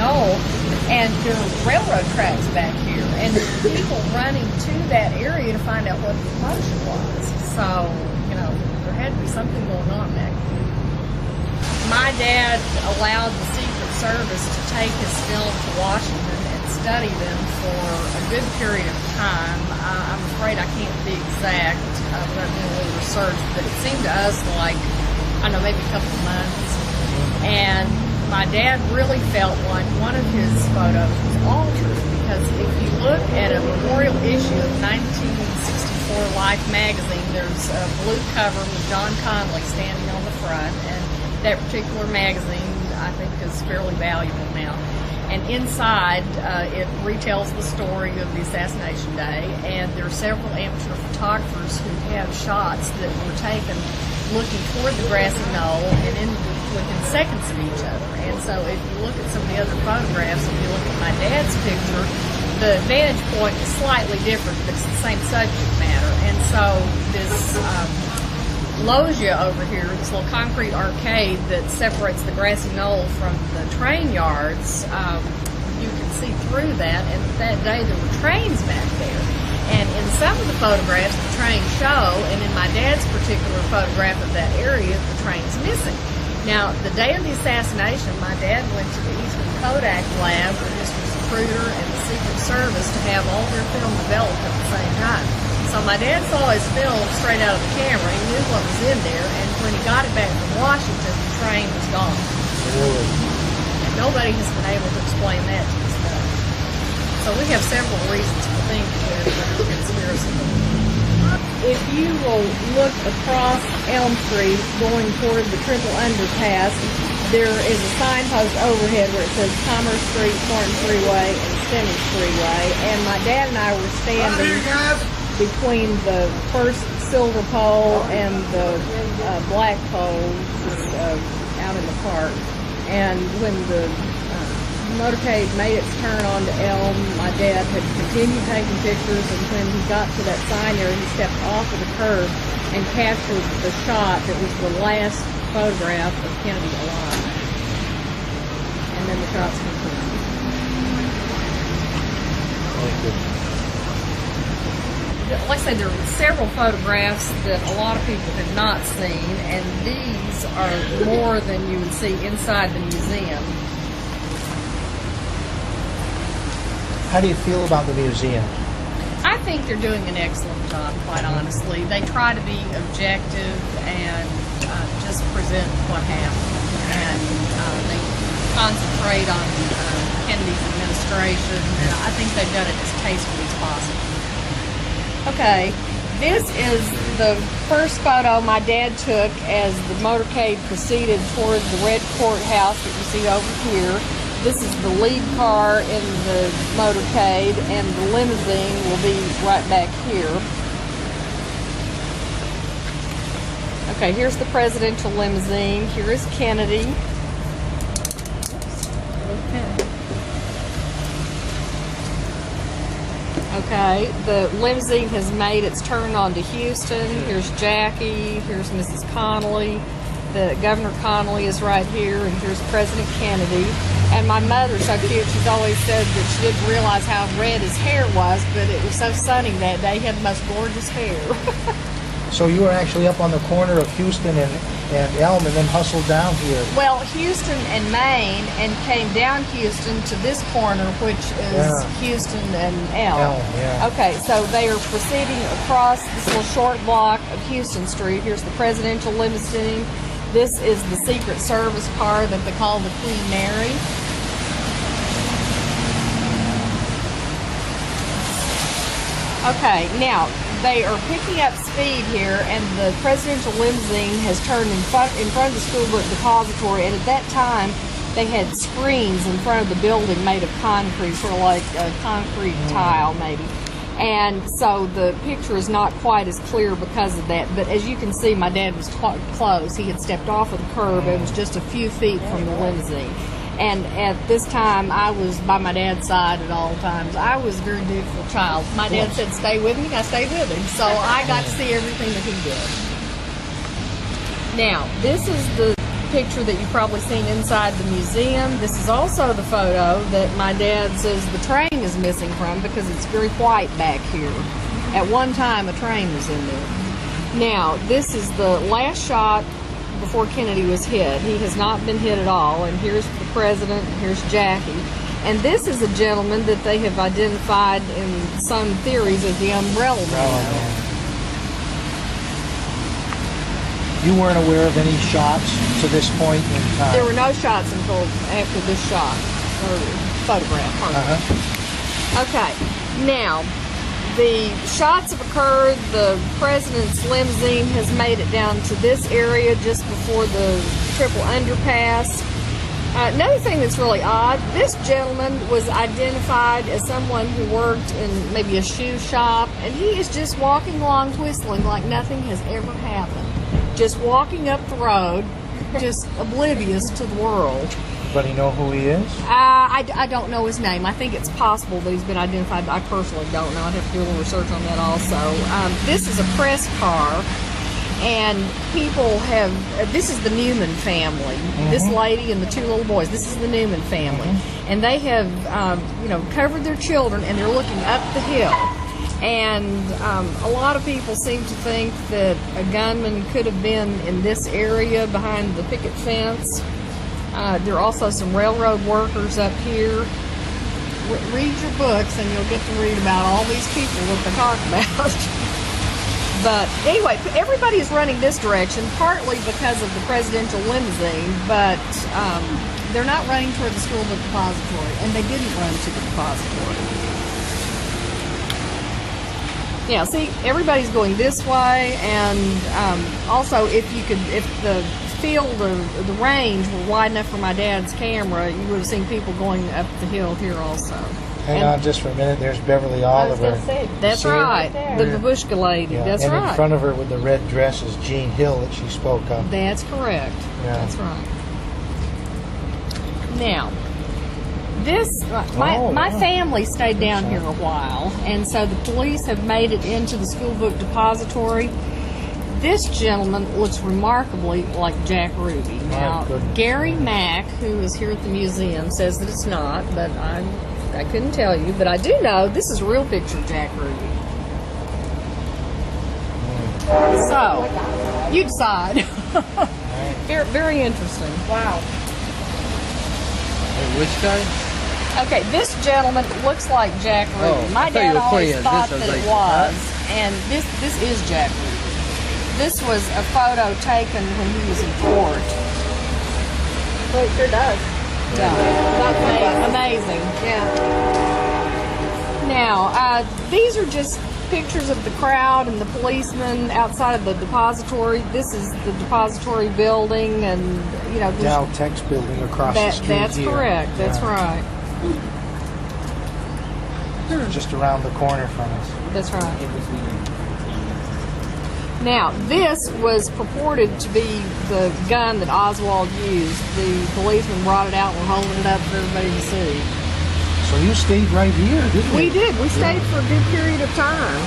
knoll, and there were railroad tracks back here, and there were people running to that area to find out what the commotion was. So, you know, there had to be something going on back there. My dad allowed the Secret Service to take his film to Washington and study them for a good period of time. I'm afraid I can't be exact without doing a little research, but it seemed to us like, I don't know, maybe a couple of months. And my dad really felt like one of his photos was altered, because if you look at a memorial issue of 1964 Life magazine, there's a blue cover with John Connolly standing on the front, and that particular magazine, I think, is fairly valuable now. And inside, it retells the story of the assassination day, and there are several amateur photographers who have shots that were taken looking toward the grassy knoll and within seconds of each other. And so if you look at some of the other photographs, if you look at my dad's picture, the vantage point is slightly different, but it's the same subject matter. And so this loggia over here, this little concrete arcade that separates the grassy knoll from the train yards, you can see through that, and that day there were trains back there. And in some of the photographs, the trains show, and in my dad's particular photograph of that area, the train's missing. Now, the day of the assassination, my dad went to the Eastman Kodak lab with Mr. Zapruder and the Secret Service to have all their film developed at the same time. So my dad saw his film straight out of the camera. He knew what was in there, and when he got it back from Washington, the train was gone. Really? And nobody has been able to explain that to this day. So we have several reasons to think that there's a conspiracy. If you will look across Elm Street going toward the Triple Underpass, there is a signpost overhead where it says Commerce Street, Thornton Freeway, and Stemmons Freeway. And my dad and I were standing between the first silver pole and the black pole just out in the park. And when the motorcade made its turn onto Elm, my dad had continued taking pictures, and when he got to that sign area, he stepped off of the curb and captured the shot that was the last photograph of Kennedy alive. And then the shots continued. Thank you. Like I said, there are several photographs that a lot of people have not seen, and these are more than you would see inside the museum. How do you feel about the museum? I think they're doing an excellent job, quite honestly. They try to be objective and just present what happened, and they concentrate on Kennedy's administration, and I think they've done it as tastefully as possible. Okay, this is the first photo my dad took as the motorcade proceeded toward the red courthouse that you see over here. This is the lead car in the motorcade, and the limousine will be right back here. Okay, here's the presidential limousine. Here is Kennedy. Okay, the limousine has made its turn onto Houston. Here's Jackie, here's Mrs. Connolly. The Governor Connolly is right here, and here's President Kennedy. And my mother's so cute. She's always said that she didn't realize how red his hair was, but it was so sunny that day. He had the most gorgeous hair. So you were actually up on the corner of Houston and Elm, and then hustled down here. Well, Houston and Maine, and came down Houston to this corner, which is Houston and Elm. Yeah. Okay, so they are proceeding across this little short block of Houston Street. Here's the presidential limousine. This is the Secret Service car that they call the Queen Mary. Okay, now they are picking up speed here, and the presidential limousine has turned in front of the school book depository, and at that time they had screens in front of the building made of concrete, sort of like a concrete tile maybe. And so the picture is not quite as clear because of that, but as you can see, my dad was close. He had stepped off of the curb. It was just a few feet from the limousine. And at this time, I was by my dad's side at all times. I was a very dutiful child. My dad said, stay with me, I stayed with him. So I got to see everything that he did. Now, this is the picture that you've probably seen inside the museum. This is also the photo that my dad says the train is missing from because it's very white back here. At one time, a train was in there. Now, this is the last shot before Kennedy was hit. He has not been hit at all. And here's the president, and here's Jackie. And this is a gentleman that they have identified in some theories as the Umbrella Man. You weren't aware of any shots to this point in time? There were no shots until after this shot, or photograph. Okay, now, the shots have occurred. The president's limousine has made it down to this area just before the triple underpass. Another thing that's really odd, this gentleman was identified as someone who worked in maybe a shoe shop, and he is just walking along whistling like nothing has ever happened. Just walking up the road, just oblivious to the world. Anybody know who he is? I don't know his name. I think it's possible that he's been identified. I personally don't know. I'd have to do a little research on that also. This is a press car, and people have, this is the Newman family. This lady and the two little boys. This is the Newman family. And they have, covered their children, and they're looking up the hill. And a lot of people seem to think that a gunman could have been in this area behind the picket fence. There are also some railroad workers up here. Read your books and you'll get to read about all these people that they talk about. But anyway, everybody is running this direction, partly because of the presidential limousine, but they're not running toward the school book depository, and they didn't run to the depository. Yeah, see, everybody's going this way, and also if the field or the range were wide enough for my dad's camera, you would have seen people going up the hill here also. Hang on just for a minute. There's Beverly Oliver. That's right, the babushka lady. Yeah. That's and right. in front of her with the red dress is Jean Hill that she spoke of. That's correct. Yeah. That's right. Now, my family stayed down here a while, and so the police have made it into the school book depository. This gentleman looks remarkably like Jack Ruby. Now, Gary Mack, who is here at the museum, says that it's not, but I couldn't tell you. But I do know this is a real picture of Jack Ruby. So, you decide. Very, very interesting. Wow. Wait, which guy? Okay, this gentleman looks like Jack Ruby. Oh, My I thought you dad were always pointing at thought this. I that was it like, was, and this is Jack Ruby. This was a photo taken when he was in court. Well, it sure does. Yeah, amazing. Yeah. Now, these are just pictures of the crowd and the policemen outside of the depository. This is the depository building, and Dow Tech's building across the street. That's here. correct. That's right. Just around the corner from us. That's right. Now, this was purported to be the gun that Oswald used. The policeman brought it out and were holding it up for everybody to see. So you stayed right here, didn't you? We did. We stayed for a good period of time.